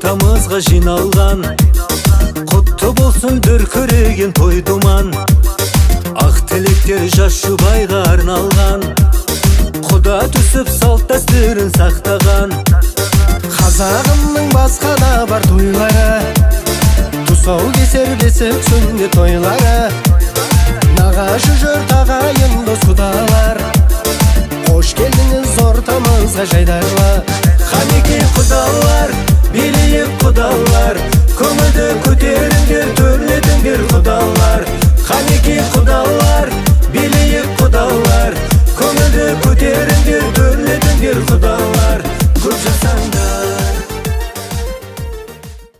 ортамызға жиналған. Құтты болсын дүркіреген той думан. Ақ тілектер жас жұбайға арналған. Құда түсіп салт дәстүрін сақтаған. Қазағымның басқа да бар тойлары, тұсау кесер бесік сүннет тойлары. Нағашы жұрт ағайын дос құдалар, қош келдіңіз ортамызға жайдарлы. Қанекей құдалар, билей